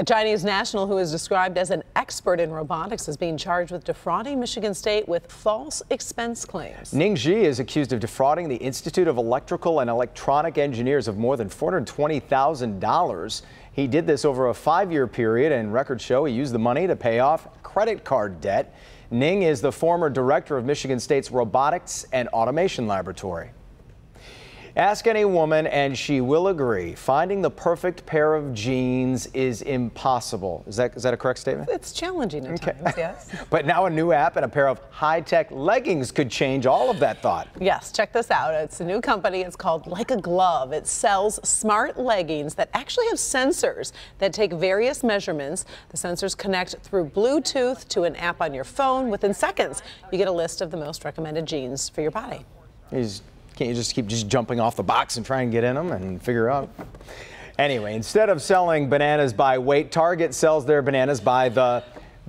A Chinese national who is described as an expert in robotics is being charged with defrauding Michigan State with false expense claims. Ning Zhi is accused of defrauding the Institute of Electrical and Electronic Engineers of more than $420,000. He did this over a 5-year period, and records show he used the money to pay off credit card debt. Ning is the former director of Michigan State's Robotics and Automation Laboratory. Ask any woman and she will agree. Finding the perfect pair of jeans is impossible. Is that a correct statement? It's challenging at times, yes. But now a new app and a pair of high-tech leggings could change all of that thought. Yes, check this out. It's a new company. It's called Like a Glove. It sells smart leggings that actually have sensors that take various measurements. The sensors connect through Bluetooth to an app on your phone. Within seconds, you get a list of the most recommended jeans for your body. Can't you just keep jumping off the box and try and get in them and figure out? Anyway, instead of selling bananas by weight, Target sells their bananas by the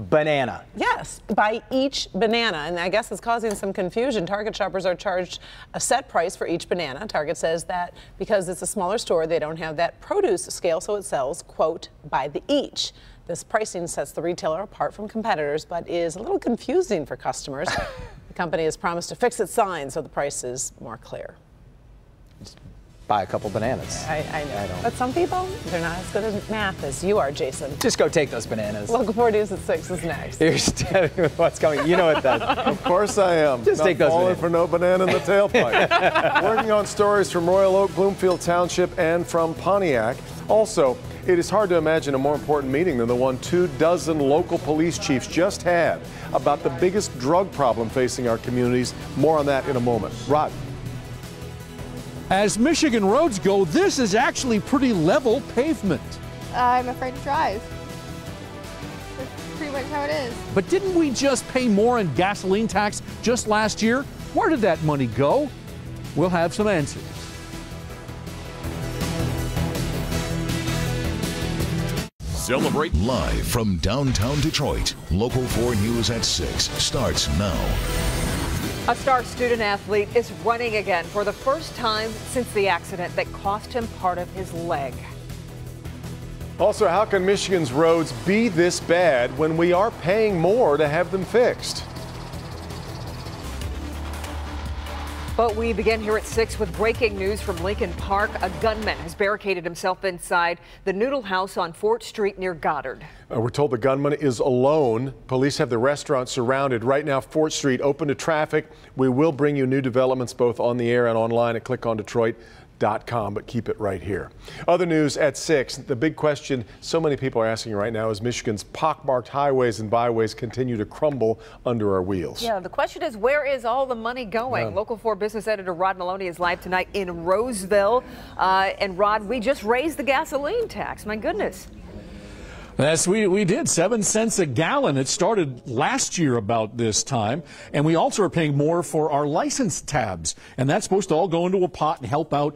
banana. Yes, by each banana, and I guess it's causing some confusion. Target shoppers are charged a set price for each banana. Target says that because it's a smaller store, they don't have that produce scale, so it sells, quote, by the each. This pricing sets the retailer apart from competitors, but is a little confusing for customers. The company has promised to fix its sign so the price is more clear. Just buy a couple bananas. I know. But some people, they're not as good at math as you are, Jason. Just go take those bananas. Local 4 News at 6 is next. Here's Debbie with what's coming. You know what that is. Of course I am. Just take those falling bananas. for no banana in the tailpipe. Working on stories from Royal Oak, Bloomfield Township, and from Pontiac. Also, it is hard to imagine a more important meeting than the one 24 local police chiefs just had about the biggest drug problem facing our communities. More on that in a moment. Rod. As Michigan roads go, this is actually pretty level pavement. I'm afraid to drive. That's pretty much how it is. But didn't we just pay more in gasoline tax just last year? Where did that money go? We'll have some answers. Celebrate live from downtown Detroit. Local 4 News at 6 starts now. A star student athlete is running again for the first time since the accident that cost him part of his leg. Also, how can Michigan's roads be this bad when we are paying more to have them fixed? But we begin here at 6 with breaking news from Lincoln Park. A gunman has barricaded himself inside the Noodle House on Fort Street near Goddard. We're told the gunman is alone. Police have the restaurant surrounded. Right now, Fort Street open to traffic. We will bring you new developments both on the air and online at clickondetroit.com, but keep it right here. Other news at 6. The big question so many people are asking right now is Michigan's pockmarked highways and byways continue to crumble under our wheels. Yeah, the question is, where is all the money going? Local 4 business editor Rod Maloney is live tonight in Roseville. And Rod, we just raised the gasoline tax. My goodness. Yes, we did. 7 cents a gallon. It started last year about this time. And we also are paying more for our license tabs. And that's supposed to all go into a pot and help out,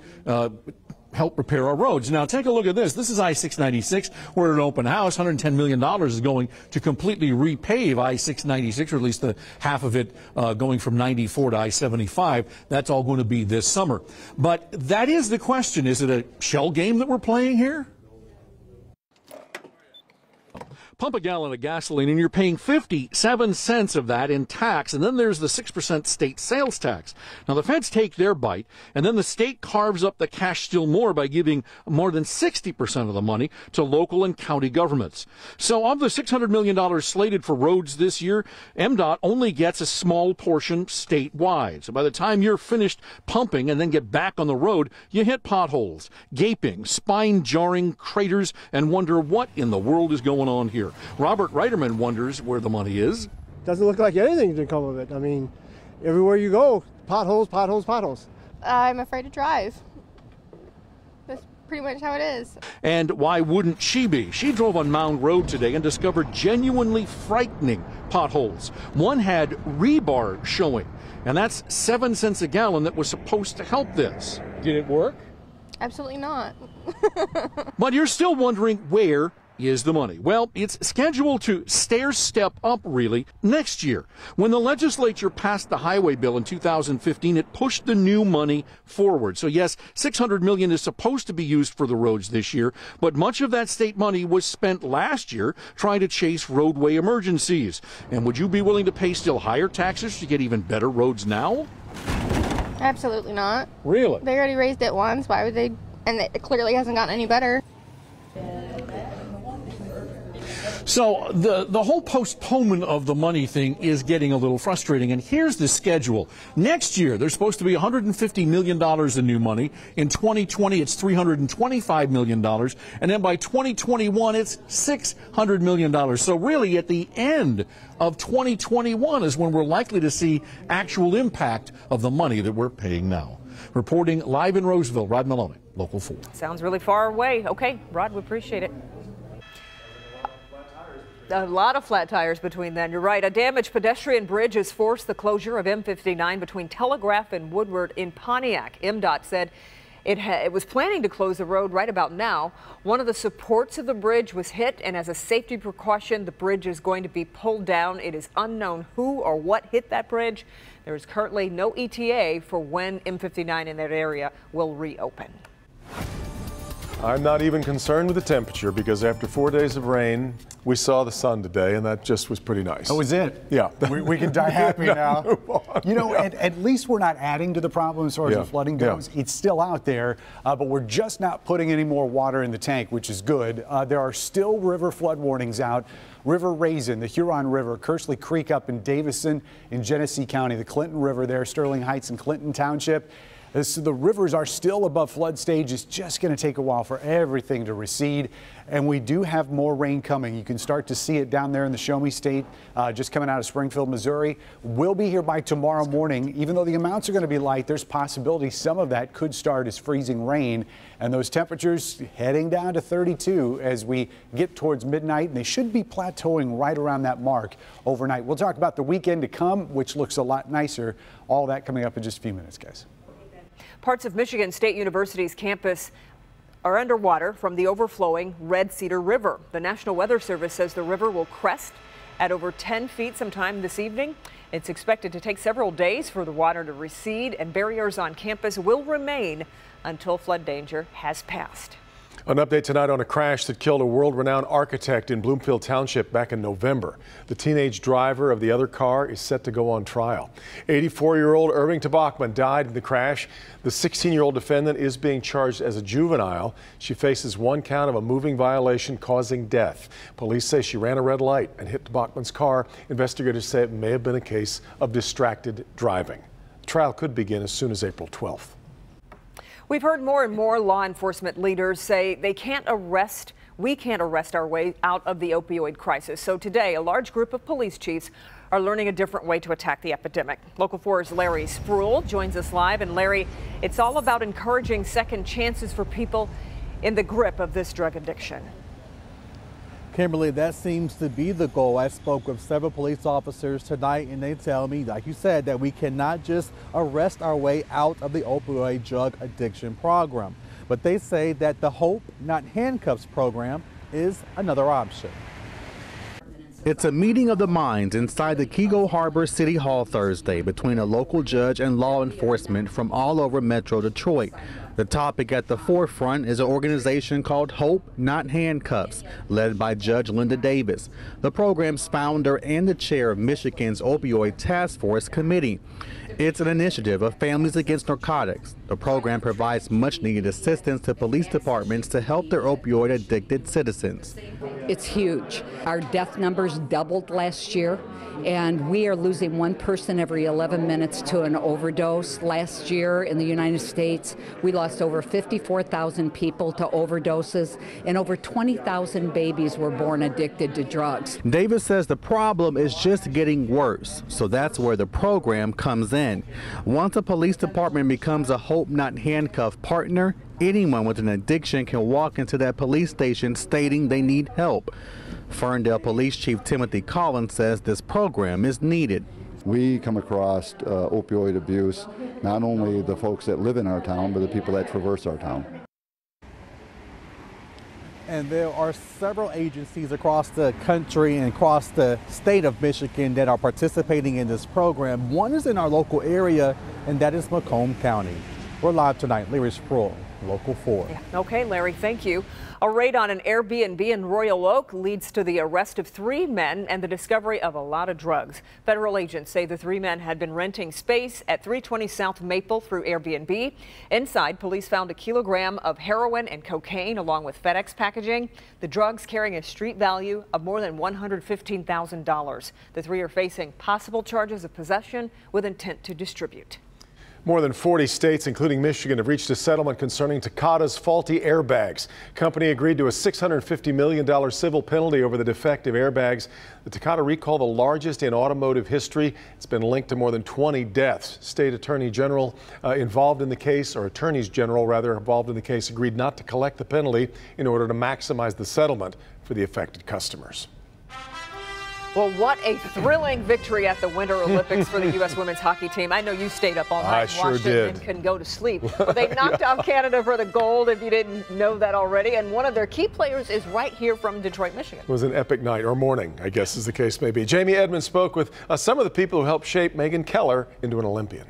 help repair our roads. Now, take a look at this. This is I-696. We're at an open house. $110 million is going to completely repave I-696, or at least the half of it going from 94 to I-75. That's all going to be this summer. But that is the question. Is it a shell game that we're playing here? Pump a gallon of gasoline and you're paying 57 cents of that in tax, and then there's the 6% state sales tax. Now the feds take their bite, and then the state carves up the cash still more by giving more than 60% of the money to local and county governments. So of the $600 million slated for roads this year, MDOT only gets a small portion statewide. So by the time you're finished pumping and then get back on the road, you hit potholes, gaping, spine-jarring craters, and wonder what in the world is going on here. Robert Reiterman wonders where the money is. Doesn't look like anything to come of it. I mean, everywhere you go, potholes, potholes, potholes. I'm afraid to drive. That's pretty much how it is. And why wouldn't she be? She drove on Mound Road today and discovered genuinely frightening potholes. One had rebar showing, and that's 7 cents a gallon that was supposed to help this. Did it work? Absolutely not. But you're still wondering where is the money? Well, it's scheduled to stair-step up, really, next year. When the legislature passed the highway bill in 2015, it pushed the new money forward. So yes, $600 million is supposed to be used for the roads this year, but much of that state money was spent last year trying to chase roadway emergencies. And would you be willing to pay still higher taxes to get even better roads now? Absolutely not. Really? They already raised it once. Why would they? And it clearly hasn't gotten any better. So the whole postponement of the money thing is getting a little frustrating. And here's the schedule. Next year, there's supposed to be $150 million in new money. In 2020, it's $325 million. And then by 2021, it's $600 million. So really, at the end of 2021 is when we're likely to see actual impact of the money that we're paying now. Reporting live in Roseville, Rod Maloney, Local 4. Sounds really far away. Okay, Rod, we appreciate it. A lot of flat tires between then. You're right. A damaged pedestrian bridge has forced the closure of M59 between Telegraph and Woodward in Pontiac. MDOT said it was planning to close the road right about now. One of the supports of the bridge was hit, and as a safety precaution, the bridge is going to be pulled down. It is unknown who or what hit that bridge. There is currently no ETA for when M59 in that area will reopen. I'm not even concerned with the temperature because after 4 days of rain, we saw the sun today, and that just was pretty nice. That was it. Yeah. We can die happy now. You know, Yeah. at least we're not adding to the problem as far as Yeah. the flooding goes. Yeah. It's still out there, but we're just not putting any more water in the tank, which is good. There are still river flood warnings out. River Raisin, the Huron River, Kersley Creek up in Davison in Genesee County, the Clinton River there, Sterling Heights and Clinton Township. So the rivers are still above flood stage. It's just going to take a while for everything to recede. And we do have more rain coming. You can start to see it down there in the Show Me State, just coming out of Springfield, Missouri. We'll be here by tomorrow morning. Even though the amounts are going to be light, there's possibility some of that could start as freezing rain. And those temperatures heading down to 32 as we get towards midnight. And they should be plateauing right around that mark overnight. We'll talk about the weekend to come, which looks a lot nicer. All that coming up in just a few minutes, guys. Parts of Michigan State University's campus are underwater from the overflowing Red Cedar River. The National Weather Service says the river will crest at over 10 feet sometime this evening. It's expected to take several days for the water to recede, and barriers on campus will remain until flood danger has passed. An update tonight on a crash that killed a world-renowned architect in Bloomfield Township back in November. The teenage driver of the other car is set to go on trial. 84-year-old Irving Tabachman died in the crash. The 16-year-old defendant is being charged as a juvenile. She faces one count of a moving violation causing death. Police say she ran a red light and hit Tabachman's car. Investigators say it may have been a case of distracted driving. The trial could begin as soon as April 12th. We've heard more and more law enforcement leaders say we can't arrest our way out of the opioid crisis. So today, a large group of police chiefs are learning a different way to attack the epidemic. Local 4's Larry Spruill joins us live. And Larry, it's all about encouraging second chances for people in the grip of this drug addiction. Kimberly, that seems to be the goal. I spoke with several police officers tonight, and they tell me, like you said, that we cannot just arrest our way out of the opioid drug addiction program. But they say that the Hope Not Handcuffs program is another option. It's a meeting of the minds inside the Keego Harbor City Hall Thursday between a local judge and law enforcement from all over Metro Detroit. The topic at the forefront is an organization called Hope Not Handcuffs, led by Judge Linda Davis, the program's founder and the chair of Michigan's Opioid Task Force Committee. It's an initiative of Families Against Narcotics. The program provides much-needed assistance to police departments to help their opioid-addicted citizens. It's huge. Our death numbers doubled last year, and we are losing one person every 11 minutes to an overdose. Last year in the United States, we lost over 54,000 people to overdoses, and over 20,000 babies were born addicted to drugs. Davis says the problem is just getting worse, so that's where the program comes in. Once a police department becomes a Hope Not Handcuffed partner, anyone with an addiction can walk into that police station stating they need help. Ferndale Police Chief Timothy Collins says this program is needed. We come across opioid abuse, not only the folks that live in our town, but the people that traverse our town. And there are several agencies across the country and across the state of Michigan that are participating in this program. One is in our local area, and that is Macomb County. We're live tonight. Larry Sproul, Local 4. Yeah. Okay, Larry, thank you. A raid on an Airbnb in Royal Oak leads to the arrest of 3 men and the discovery of a lot of drugs. Federal agents say the 3 men had been renting space at 320 South Maple through Airbnb. Inside, police found a kilogram of heroin and cocaine along with FedEx packaging. The drugs carrying a street value of more than $115,000. The 3 are facing possible charges of possession with intent to distribute. More than 40 states, including Michigan, have reached a settlement concerning Takata's faulty airbags. Company agreed to a $650 million civil penalty over the defective airbags. The Takata recall, the largest in automotive history. It's been linked to more than 20 deaths. State Attorney General involved in the case, or Attorneys General rather, involved in the case, agreed not to collect the penalty in order to maximize the settlement for the affected customers. Well, what a thrilling victory at the Winter Olympics for the U.S. women's hockey team. I know you stayed up all night and watched it and couldn't go to sleep. But they knocked off Canada for the gold, if you didn't know that already. And one of their key players is right here from Detroit, Michigan. It was an epic night, or morning, I guess as the case may be. Jamie Edmonds spoke with some of the people who helped shape Megan Keller into an Olympian.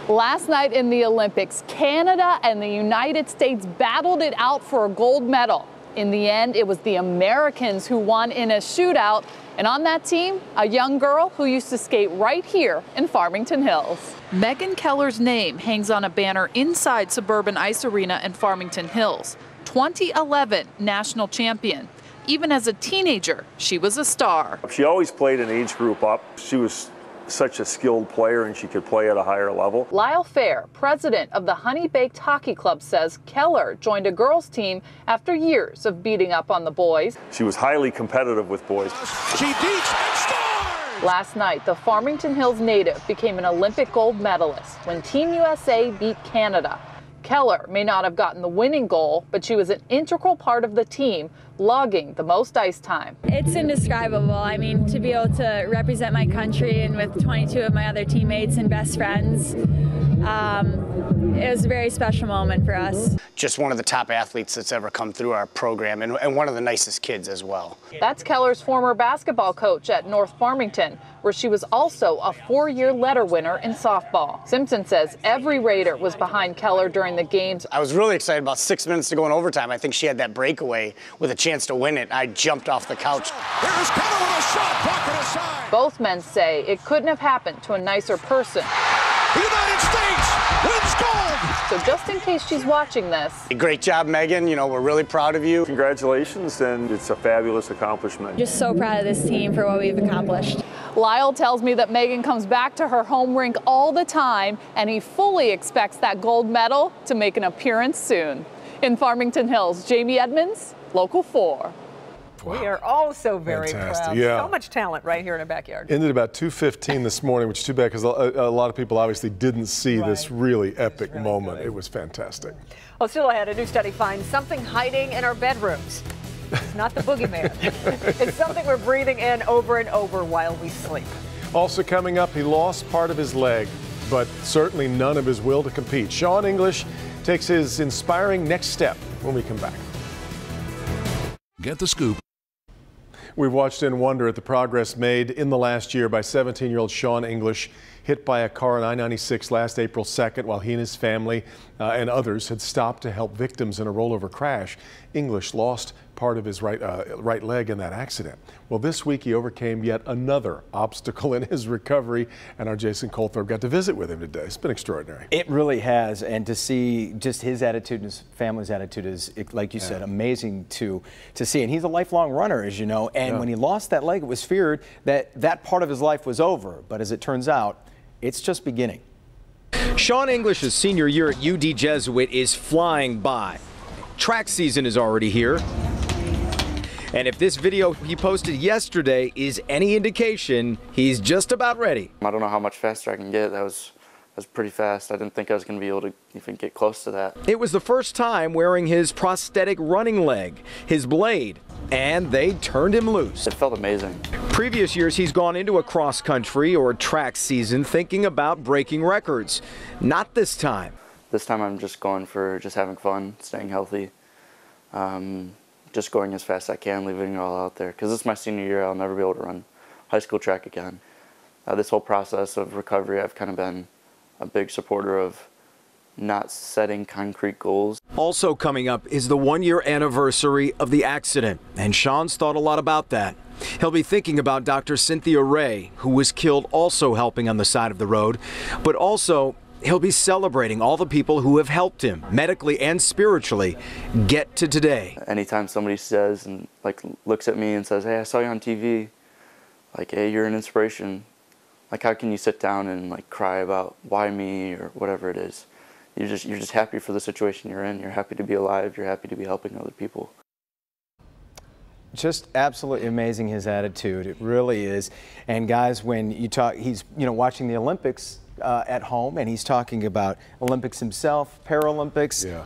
Last night in the Olympics, Canada and the United States battled it out for a gold medal. In the end, it was the Americans who won in a shootout. And on that team, a young girl who used to skate right here in Farmington Hills. Megan Keller's name hangs on a banner inside Suburban Ice Arena in Farmington Hills. 2011 national champion. Even as a teenager, she was a star. She always played an age group up. She was such a skilled player, and she could play at a higher level. Lyle Fair, president of the Honey Baked Hockey Club, says Keller joined a girls team after years of beating up on the boys. She was highly competitive with boys. She beats and scores! Last night, the Farmington Hills native became an Olympic gold medalist when Team USA beat Canada. Keller may not have gotten the winning goal, but she was an integral part of the team, logging the most ice time. It's indescribable. I mean, to be able to represent my country and with 22 of my other teammates and best friends, it was a very special moment for us. Just one of the top athletes that's ever come through our program, and one of the nicest kids as well. That's Keller's former basketball coach at North Farmington, where she was also a 4-year letter winner in softball. Simpson says every Raider was behind Keller during the games. I was really excited about 6 minutes to go in overtime. I think she had that breakaway with a chance to win it. I jumped off the couch. Here's Keller with a shot, pocket aside. Both men say it couldn't have happened to a nicer person. The United States wins gold! So just in case she's watching this. Great job, Megan. You know, we're really proud of you. Congratulations, and it's a fabulous accomplishment. Just so proud of this team for what we've accomplished. Lyle tells me that Megan comes back to her home rink all the time, and he fully expects that gold medal to make an appearance soon. In Farmington Hills, Jamie Edmonds, Local 4. Wow. We are all so very Fantastic. proud. Yeah. So much talent right here in our backyard. Ended about 2:15 this morning, which is too bad because a lot of people obviously didn't see this really epic moment. It was fantastic. Well, still ahead, a new study finds something hiding in our bedrooms. It's not the boogeyman. It's something we're breathing in over and over while we sleep. Also coming up, he lost part of his leg, but certainly none of his will to compete. Sean English takes his inspiring next step when we come back. Get the scoop. We've watched in wonder at the progress made in the last year by 17-year-old Sean English, hit by a car on I-96 last April 2nd while he and his family and others had stopped to help victims in a rollover crash. English lost part of his right leg in that accident. Well, this week he overcame yet another obstacle in his recovery, and our Jason Colthorpe got to visit with him today. It's been extraordinary. It really has, and to see just his attitude and his family's attitude is, like you said, amazing to see. And he's a lifelong runner, as you know, and when he lost that leg, it was feared that that part of his life was over. But as it turns out, it's just beginning. Sean English's senior year at UD Jesuit is flying by. Track season is already here. And if this video he posted yesterday is any indication, he's just about ready. I don't know how much faster I can get. That was pretty fast. I didn't think I was going to be able to even get close to that. It was the first time wearing his prosthetic running leg, his blade, and they turned him loose. It felt amazing. Previous years, he's gone into a cross-country or track season thinking about breaking records. Not this time. This time I'm just going for just having fun, staying healthy, just going as fast as I can, leaving it all out there. Because this is my senior year, I'll never be able to run high school track again. This whole process of recovery, I've kind of been a big supporter of not setting concrete goals. Also coming up is the 1-year anniversary of the accident, and Sean's thought a lot about that. He'll be thinking about Dr. Cynthia Ray, who was killed also helping on the side of the road, but also he'll be celebrating all the people who have helped him, medically and spiritually, get to today. Anytime somebody says and like looks at me and says, "Hey, I saw you on TV," like, "Hey, you're an inspiration," like, how can you sit down and like cry about why me or whatever it is? You're just happy for the situation you're in. You're happy to be alive. You're happy to be helping other people. Just absolutely amazing, his attitude. It really is. And guys, when you talk, he's watching the Olympics at home, and he's talking about Olympics himself, Paralympics. Yeah.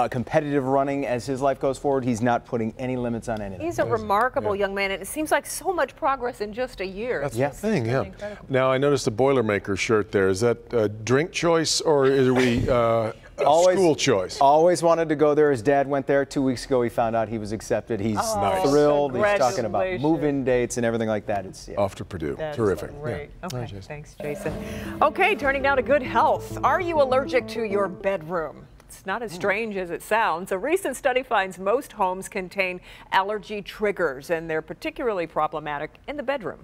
Competitive running as his life goes forward. He's not putting any limits on anything. He's a remarkable young man, and it seems like so much progress in just a year. That's the thing, yeah. Now, I noticed the Boilermaker shirt there. Is that drink choice, or is we school choice? Always wanted to go there. His dad went there 2 weeks ago. He found out he was accepted. He's thrilled. He's talking about move-in dates and everything like that. It's off to Purdue. Terrific. Great. Yeah. Okay, right, thanks, Jason. Okay, turning now to good health. Are you allergic to your bedroom? It's not as strange as it sounds. A recent study finds most homes contain allergy triggers, and they're particularly problematic in the bedroom.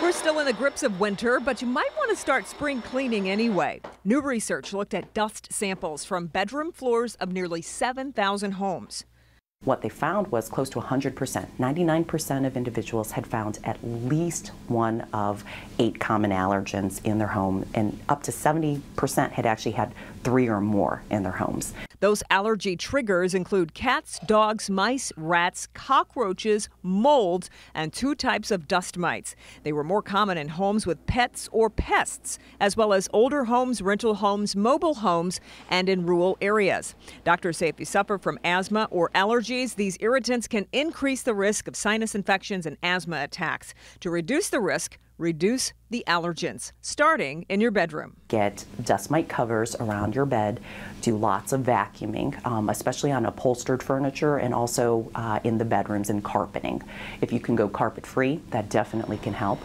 We're still in the grips of winter, but you might want to start spring cleaning anyway. New research looked at dust samples from bedroom floors of nearly 7,000 homes. What they found was close to 100%. 99% of individuals had found at least one of 8 common allergens in their home, and up to 70% had actually had 3 or more in their homes. Those allergy triggers include cats, dogs, mice, rats, cockroaches, molds, and 2 types of dust mites. They were more common in homes with pets or pests, as well as older homes, rental homes, mobile homes, and in rural areas. Doctors say if you suffer from asthma or allergies, these irritants can increase the risk of sinus infections and asthma attacks. To reduce the risk, reduce the allergens, starting in your bedroom. Get dust mite covers around your bed. Do lots of vacuuming, especially on upholstered furniture, and also in the bedrooms and carpeting. If you can go carpet free, that definitely can help.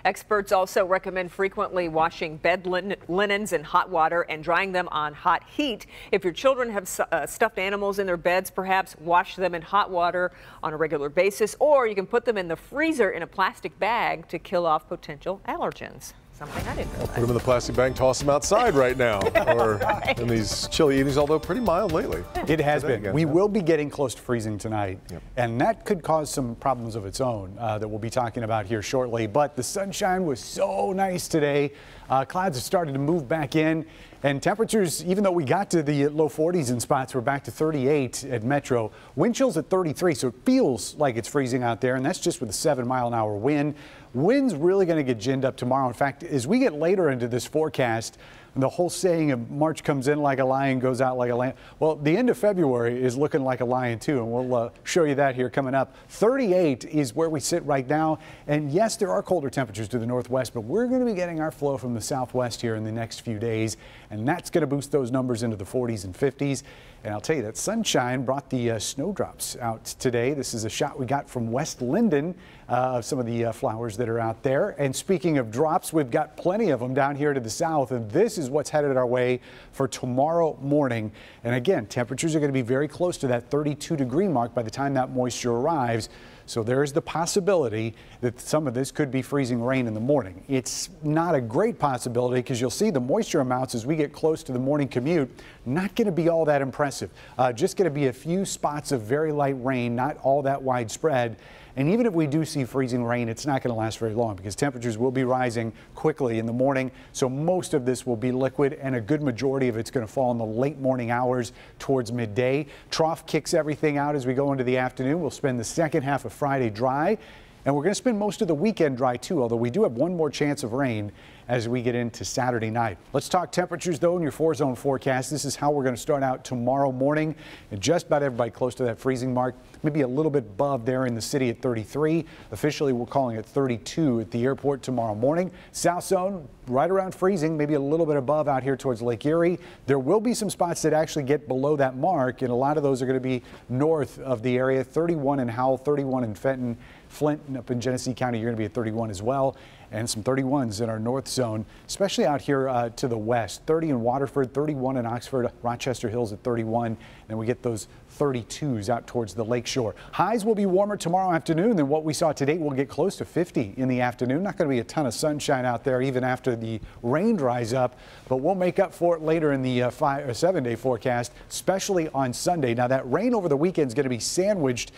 Experts also recommend frequently washing bed linens in hot water and drying them on hot heat. If your children have stuffed animals in their beds, perhaps wash them in hot water on a regular basis, or you can put them in the freezer in a plastic bag to kill off potential allergens. Something I didn't realize. Put them in the plastic bag, toss them outside right now, or in these chilly evenings, although pretty mild lately. It has been. We will be getting close to freezing tonight, and that could cause some problems of its own that we'll be talking about here shortly. But the sunshine was so nice today. Clouds have started to move back in, and temperatures, even though we got to the low 40s in spots, we're back to 38 at Metro. Wind chills at 33, so it feels like it's freezing out there, and that's just with a 7-mile-an-hour wind. Wind's really going to get ginned up tomorrow. In fact, as we get later into this forecast, the whole saying of March comes in like a lion, goes out like a lamb. Well, the end of February is looking like a lion too, and we'll show you that here coming up. 38 is where we sit right now, and yes, there are colder temperatures to the northwest, but we're going to be getting our flow from the southwest here in the next few days, and that's going to boost those numbers into the 40s and 50s. And I'll tell you that sunshine brought the snowdrops out today. This is a shot we got from West Linden of some of the flowers that are out there. And speaking of drops, we've got plenty of them down here to the south, and this is what's headed our way for tomorrow morning. And again, temperatures are going to be very close to that 32-degree mark by the time that moisture arrives. So there is the possibility that some of this could be freezing rain in the morning. It's not a great possibility because you'll see the moisture amounts as we get close to the morning commute, not going to be all that impressive. Just going to be a few spots of very light rain, not all that widespread. And even if we do see freezing rain, it's not going to last very long because temperatures will be rising quickly in the morning. So most of this will be liquid, and a good majority of it's going to fall in the late morning hours towards midday. Trough kicks everything out as we go into the afternoon. We'll spend the second half of Friday dry, and we're going to spend most of the weekend dry too, although we do have one more chance of rain. as we get into Saturday night. Let's talk temperatures, though, in your 4-zone forecast. This is how we're going to start out tomorrow morning. And just about everybody close to that freezing mark, maybe a little bit above there in the city at 33. Officially, we're calling it 32 at the airport tomorrow morning. South zone, right around freezing, maybe a little bit above out here towards Lake Erie. There will be some spots that actually get below that mark, and a lot of those are going to be north of the area. 31 in Howell, 31 in Fenton, Flint, and up in Genesee County, you're going to be at 31 as well. And some 31s in our north zone, especially out here to the west. 30 in Waterford, 31 in Oxford, Rochester Hills at 31. And we get those 32s out towards the lakeshore. Highs will be warmer tomorrow afternoon than what we saw today. We'll get close to 50 in the afternoon. Not going to be a ton of sunshine out there even after the rain dries up, but we'll make up for it later in the 7-day forecast, especially on Sunday. Now that rain over the weekend is going to be sandwiched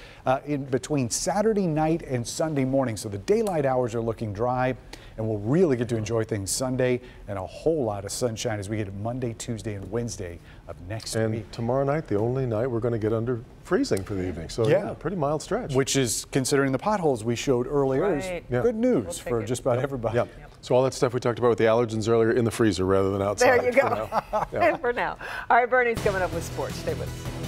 in between Saturday night and Sunday morning. So the daylight hours are looking dry, and we'll really get to enjoy things Sunday and a whole lot of sunshine as we get to Monday, Tuesday, and Wednesday of next week. And tomorrow night, the only night we're going to get under freezing for the evening. So yeah, pretty mild stretch. Which is, considering the potholes we showed earlier, is good news for just about everybody. Yeah. So all that stuff we talked about with the allergens earlier in the freezer rather than outside. There you go. For now. All right, Bernie's coming up with sports. Stay with us.